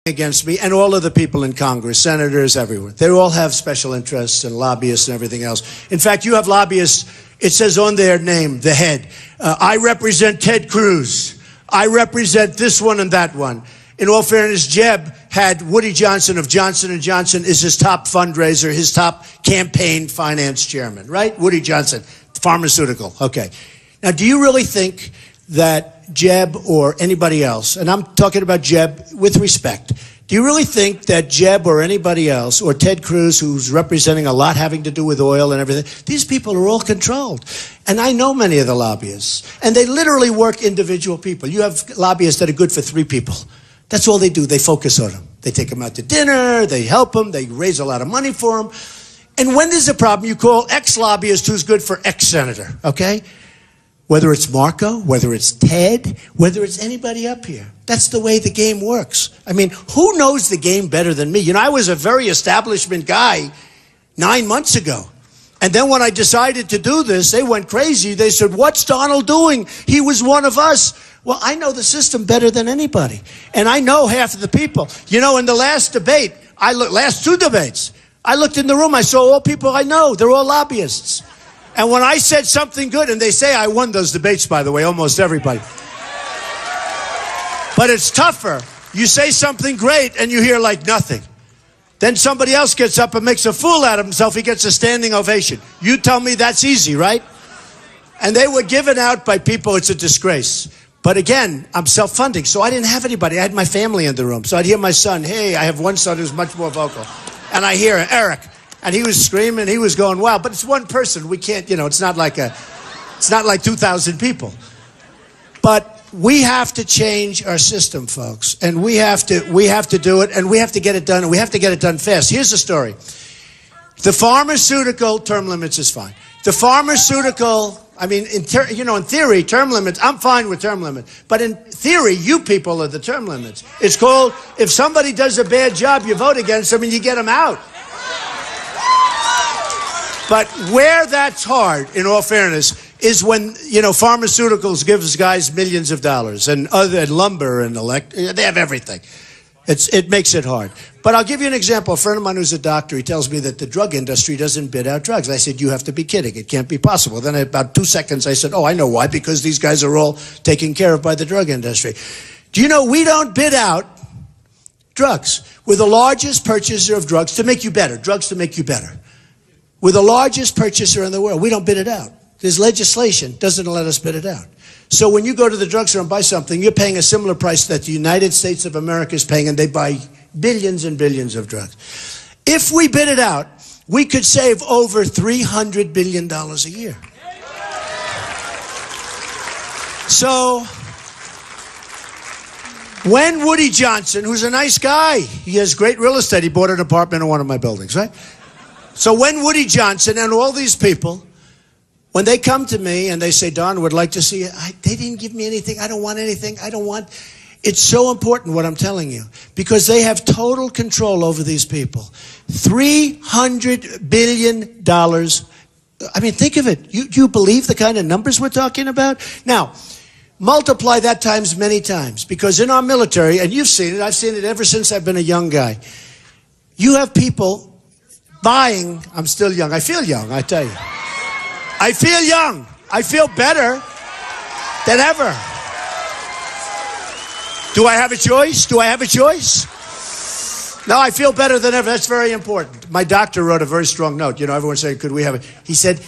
against me and all of the people in Congress, senators, everywhere. They all have special interests and lobbyists and everything else. In fact, you have lobbyists, it says on their name, the head, I represent Ted Cruz. I represent this one and that one. In all fairness, Jeb had Woody Johnson of Johnson & Johnson is his top fundraiser, his top campaign finance chairman, right? Woody Johnson, pharmaceutical. Okay. Now, do you really think that Jeb or anybody else, and I'm talking about Jeb with respect, do you really think that Jeb or anybody else, or Ted Cruz, who's representing a lot having to do with oil and everything, these people are all controlled. And I know many of the lobbyists, and they literally work individual people. You have lobbyists that are good for 3 people. That's all they do. They focus on them. They take them out to dinner, they help them, they raise a lot of money for them. And when there's a problem, you call X-lobbyist who's good for X-senator, okay? Whether it's Marco, whether it's Ted, whether it's anybody up here. That's the way the game works. I mean, who knows the game better than me? You know, I was a very establishment guy 9 months ago. And then when I decided to do this, they went crazy. They said, what's Donald doing? He was one of us. Well, I know the system better than anybody. And I know half of the people. You know, in the last debate, last 2 debates, I looked in the room, I saw all people I know. They're all lobbyists. And when I said something good, and they say I won those debates, by the way, almost everybody. But it's tougher. You say something great and you hear like nothing. Then somebody else gets up and makes a fool out of himself. He gets a standing ovation. You tell me that's easy, right? And they were given out by people. It's a disgrace. But again, I'm self-funding, so I didn't have anybody. I had my family in the room. So I'd hear my son, hey, I have one son who's much more vocal. And I hear Eric. And he was screaming, he was going wild. But it's one person. We can't, you know, it's not like 2,000 people. But we have to change our system, folks. And we have to do it, and we have to get it done, and we have to get it done fast. Here's the story. The pharmaceutical term limits is fine. The pharmaceutical, I mean, in theory, term limits, I'm fine with term limits. But in theory, you people are the term limits. It's called, if somebody does a bad job, you vote against them and you get them out. But where that's hard, in all fairness, is when, you know, pharmaceuticals gives guys millions of dollars and other lumber and they have everything. It makes it hard. But I'll give you an example. A friend of mine who's a doctor, he tells me that the drug industry doesn't bid out drugs. I said, you have to be kidding. It can't be possible. Then in about 2 seconds, I said, oh, I know why. Because these guys are all taken care of by the drug industry. Do you know we don't bid out drugs? We're the largest purchaser of drugs to make you better. Drugs to make you better. We're the largest purchaser in the world. We don't bid it out. There's legislation doesn't let us bid it out. So when you go to the drugstore and buy something, you're paying a similar price that the United States of America is paying, and they buy billions and billions of drugs. If we bid it out, we could save over $300 billion a year. So when Woody Johnson, who's a nice guy, he has great real estate. He bought an apartment in one of my buildings, right? So when Woody Johnson and all these people, when they come to me and they say, Don, would like to see you, they didn't give me anything. I don't want anything. It's so important what I'm telling you, because they have total control over these people. $300 billion. I mean, think of it. Do you believe the kind of numbers we're talking about? Now, multiply that times many times, because in our military, and you've seen it, I've seen it ever since I've been a young guy, you have people buying, I'm still young. I feel young, I tell you. I feel young. I feel better than ever. Do I have a choice? Do I have a choice? No, I feel better than ever. That's very important. My doctor wrote a very strong note. You know, everyone's saying, could we have it? He said,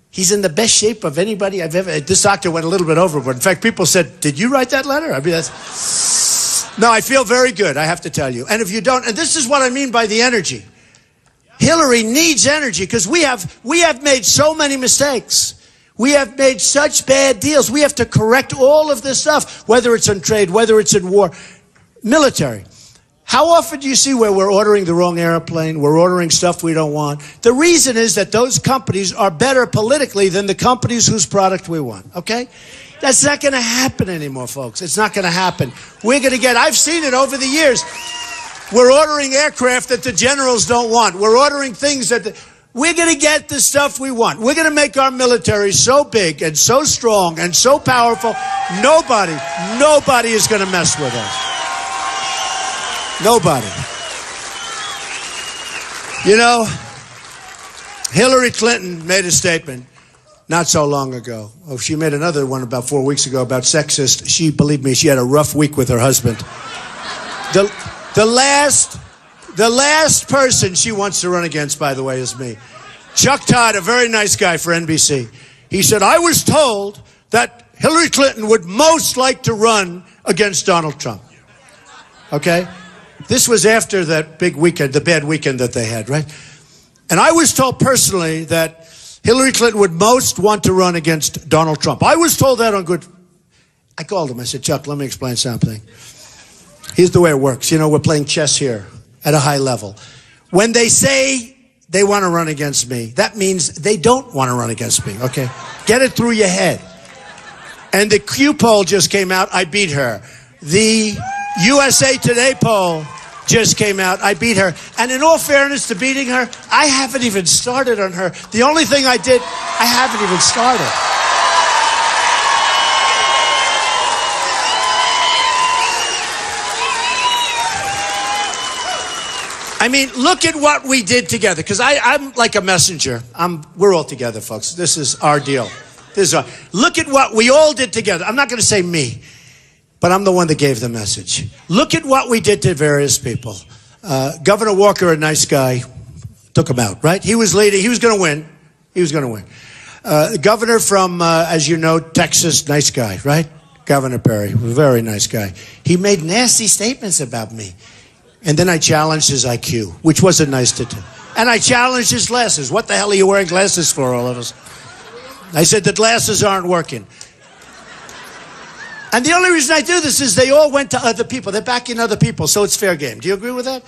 he's in the best shape of anybody I've ever. This doctor went a little bit overboard. In fact, people said, did you write that letter? I mean, that's. No, I feel very good, I have to tell you. And if you don't, and this is what I mean by the energy. Hillary needs energy because we have made so many mistakes. We have made such bad deals. We have to correct all of this stuff, whether it's in trade, whether it's in war, military. How often do you see where we're ordering the wrong airplane? We're ordering stuff we don't want. The reason is that those companies are better politically than the companies whose product we want, okay? That's not going to happen anymore, folks. It's not going to happen. We're going to get, I've seen it over the years. We're ordering aircraft that the generals don't want. We're ordering things that we're going to get the stuff we want. We're going to make our military so big and so strong and so powerful. Nobody is going to mess with us. Nobody. You know, Hillary Clinton made a statement not so long ago. Oh, she made another one about 4 weeks ago about sexist. She, believe me, she had a rough week with her husband. The last person she wants to run against, by the way, is me. Chuck Todd, a very nice guy for NBC. He said, I was told that Hillary Clinton would most like to run against Donald Trump. Okay? This was after that big weekend, the bad weekend that they had, right? And I was told personally that Hillary Clinton would most want to run against Donald Trump. I was told that on good... I called him. I said, Chuck, let me explain something. Here's the way it works. You know, we're playing chess here at a high level. When they say they want to run against me, that means they don't want to run against me, okay? Get it through your head. And the Q poll just came out. I beat her. The USA Today poll just came out. I beat her. And in all fairness to beating her, I haven't even started on her. The only thing I did, I haven't even started. I mean, look at what we did together. Because I'm like a messenger. We're all together, folks. This is our deal. Look at what we all did together. I'm not going to say me, but I'm the one that gave the message. Look at what we did to various people. Governor Walker, a nice guy, took him out, right? He was leading. He was going to win. He was going to win. The governor from, as you know, Texas, nice guy, right? Governor Perry, very nice guy. He made nasty statements about me. And then I challenged his IQ, which wasn't nice to do. And I challenged his glasses. What the hell are you wearing glasses for, all of us? I said, the glasses aren't working. And the only reason I do this is they all went to other people. They're backing other people, so it's fair game. Do you agree with that?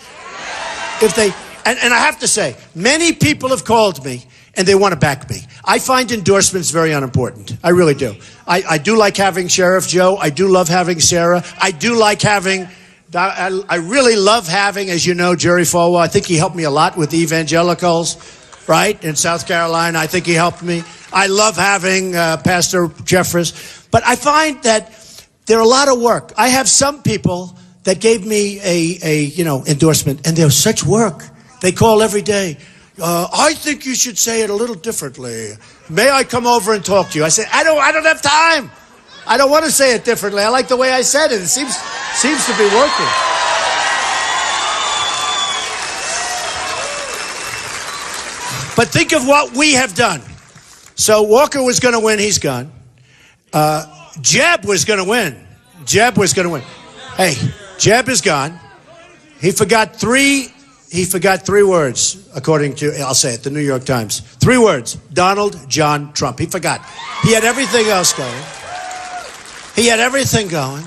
If they, and I have to say, many people have called me and they want to back me. I find endorsements very unimportant. I really do. I do like having Sheriff Joe. I do love having Sarah. I do like having... I really love having, as you know, Jerry Falwell. I think he helped me a lot with evangelicals, right, in South Carolina. I think he helped me. I love having Pastor Jeffress. But I find that they're a lot of work. I have some people that gave me a endorsement, and they're such work. They call every day. I think you should say it a little differently. May I come over and talk to you? I say, I don't have time. I don't want to say it differently. I like the way I said it. It seems to be working. But think of what we have done. So Walker was going to win. He's gone. Jeb was going to win. Jeb was going to win. Hey, Jeb is gone. He forgot three words, according to, I'll say it, the New York Times. 3 words. Donald John Trump. He forgot. He had everything else going. He had everything going.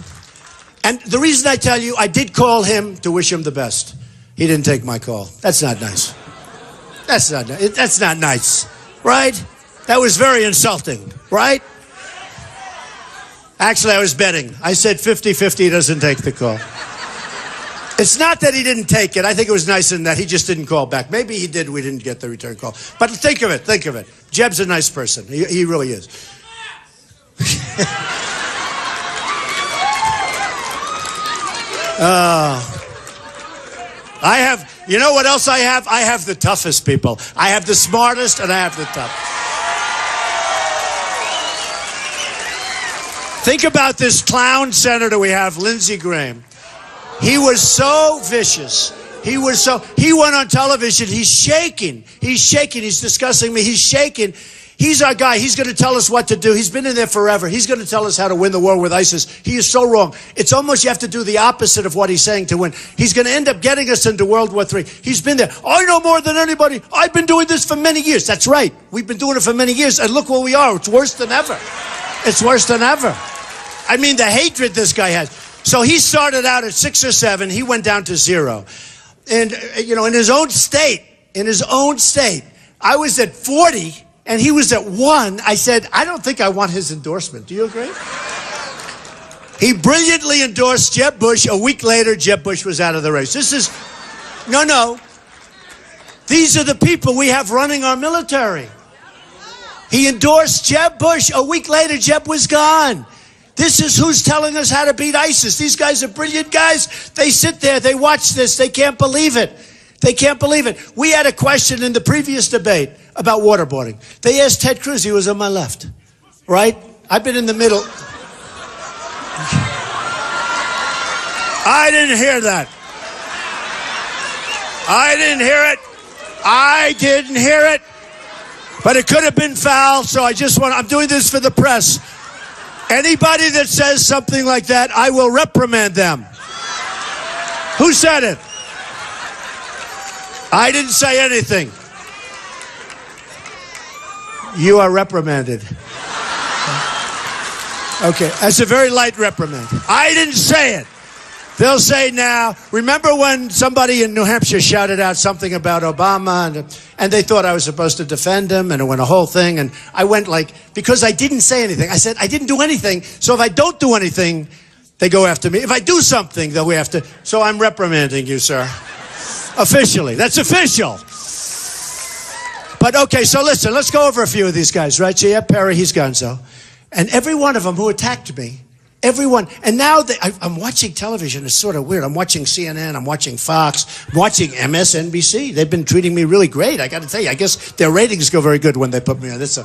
And the reason I tell you, I did call him to wish him the best. He didn't take my call. That's not nice. That's not nice, right? That was very insulting, right? Actually, I was betting. I said 50-50, he doesn't take the call. It's not that he didn't take it. I think it was nice in that he just didn't call back. Maybe he did, we didn't get the return call. But think of it. Jeb's a nice person. He really is. I have, you know what else I have? I have the toughest people. I have the smartest and I have the toughest. Think about this clown senator we have, Lindsey Graham. He was so vicious. He went on television. He's shaking. He's discussing me. He's shaking. He's our guy. He's going to tell us what to do. He's been in there forever. He's going to tell us how to win the war with ISIS. He is so wrong. It's almost you have to do the opposite of what he's saying to win. He's going to end up getting us into World War III. He's been there. I know more than anybody. I've been doing this for many years. That's right. We've been doing it for many years. And look where we are. It's worse than ever. It's worse than ever. I mean, the hatred this guy has. So he started out at 6 or 7. He went down to 0. And, in his own state, I was at 40. And he was at 1. I said, I don't think I want his endorsement. Do you agree? He brilliantly endorsed Jeb Bush. A week later, Jeb Bush was out of the race. No. These are the people we have running our military. He endorsed Jeb Bush. A week later, Jeb was gone. This is who's telling us how to beat ISIS. These guys are brilliant guys. They sit there, they watch this, they can't believe it. They can't believe it. We had a question in the previous debate about waterboarding. They asked Ted Cruz, he was on my left, right? I've been in the middle. I didn't hear that. I didn't hear it. I didn't hear it. But it could have been foul, so I'm doing this for the press. Anybody that says something like that, I will reprimand them. Who said it? I didn't say anything. You are reprimanded. Okay, that's a very light reprimand. I didn't say it. They'll say now, remember when somebody in New Hampshire shouted out something about Obama and they thought I was supposed to defend him and it went a whole thing and I went like, because I didn't say anything. I said, I didn't do anything. So if I don't do anything, they go after me. If I do something, they'll go after. So I'm reprimanding you, sir. Officially. That's official. But okay, so listen, let's go over a few of these guys, right? So you have Perry, he's Gonzo. And every one of them who attacked me, everyone, and now I'm watching television. It's sort of weird. I'm watching CNN. I'm watching Fox. I'm watching MSNBC. They've been treating me really great. I got to tell you. I guess their ratings go very good when they put me on this.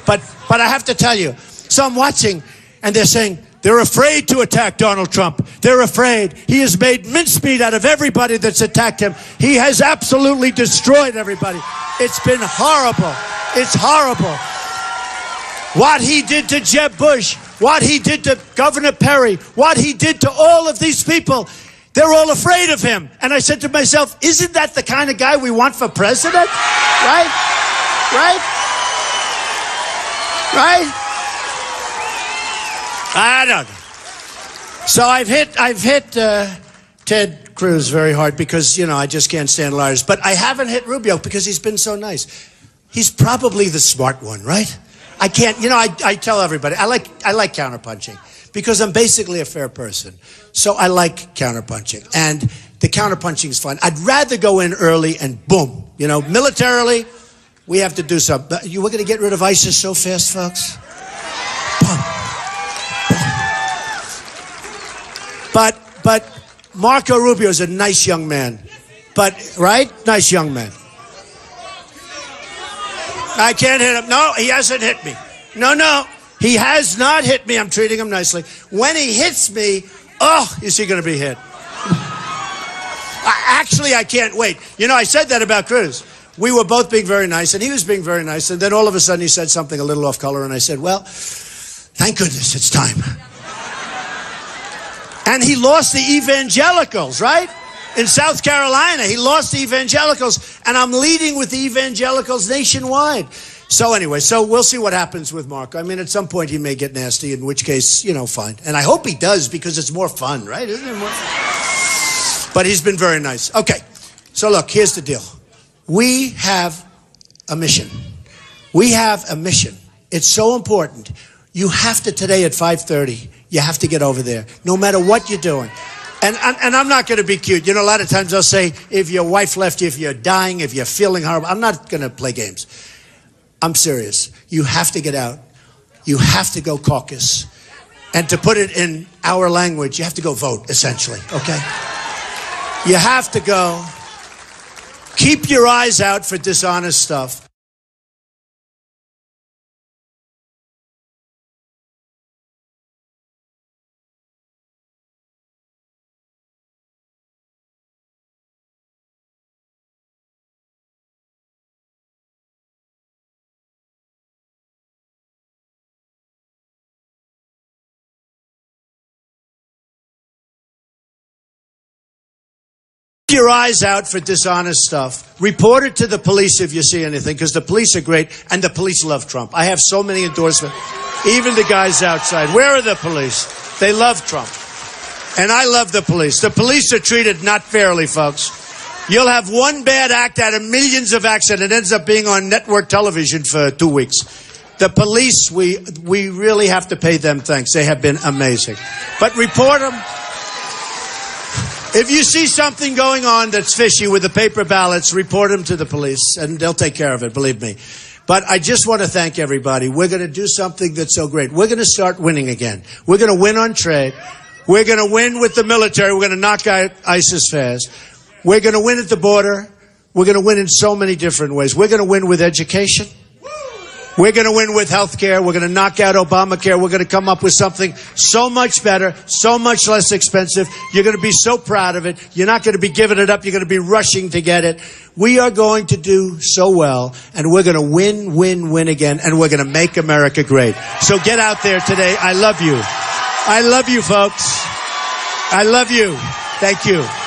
But I have to tell you. So I'm watching, and they're saying they're afraid to attack Donald Trump. They're afraid. He has made mincemeat out of everybody that's attacked him. He has absolutely destroyed everybody. It's been horrible. It's horrible. What he did to Jeb Bush, what he did to Governor Perry, what he did to all of these people, they're all afraid of him. And I said to myself, isn't that the kind of guy we want for president? Right? Right? Right? I don't know. So I've hit Ted Cruz very hard because, you know, I just can't stand liars. But I haven't hit Rubio because he's been so nice. He's probably the smart one, right? I can't, you know, I tell everybody, I like counterpunching because I'm basically a fair person. So I like counterpunching. And the counterpunching is fun. I'd rather go in early and boom. You know, militarily, we have to do something. We're going to get rid of ISIS so fast, folks. Boom. But Marco Rubio is a nice young man. But, right? Nice young man. I can't hit him. No, he hasn't hit me. No, he has not hit me. I'm treating him nicely. When he hits me, oh, is he going to be hit? Actually, I can't wait. You know, I said that about Cruz. We were both being very nice, and he was being very nice. And then all of a sudden, he said something a little off color, and I said, well, thank goodness it's time. And he lost the evangelicals, right? In South Carolina, he lost the evangelicals, and I'm leading with the evangelicals nationwide. So anyway, so we'll see what happens with Marco. I mean, at some point he may get nasty, in which case, you know, fine. And I hope he does because it's more fun, right? Isn't it more fun? But he's been very nice. Okay, so look, here's the deal. We have a mission. We have a mission. It's so important. You have to, today at 5:30, you have to get over there, no matter what you're doing. And I'm not going to be cute. You know, a lot of times I'll say, if your wife left you, if you're dying, if you're feeling horrible, I'm not going to play games. I'm serious. You have to get out. You have to go caucus. And to put it in our language, you have to go vote, essentially, okay? You have to go. Keep your eyes out for dishonest stuff. Your eyes out for dishonest stuff. Report it to the police if you see anything, because the police are great, and the police love Trump. I have so many endorsements. Even the guys outside. Where are the police? They love Trump. And I love the police. The police are treated not fairly, folks. You'll have one bad act out of millions of acts, and it ends up being on network television for 2 weeks. The police, we really have to pay them thanks. They have been amazing. But report them. If you see something going on that's fishy with the paper ballots, report them to the police, and they'll take care of it, believe me. But I just want to thank everybody. We're going to do something that's so great. We're going to start winning again. We're going to win on trade. We're going to win with the military. We're going to knock out ISIS fast. We're going to win at the border. We're going to win in so many different ways. We're going to win with education. We're going to win with health care. We're going to knock out Obamacare. We're going to come up with something so much better, so much less expensive. You're going to be so proud of it. You're not going to be giving it up. You're going to be rushing to get it. We are going to do so well, and we're going to win, win, win again, and we're going to make America great. So get out there today. I love you. I love you, folks. I love you. Thank you.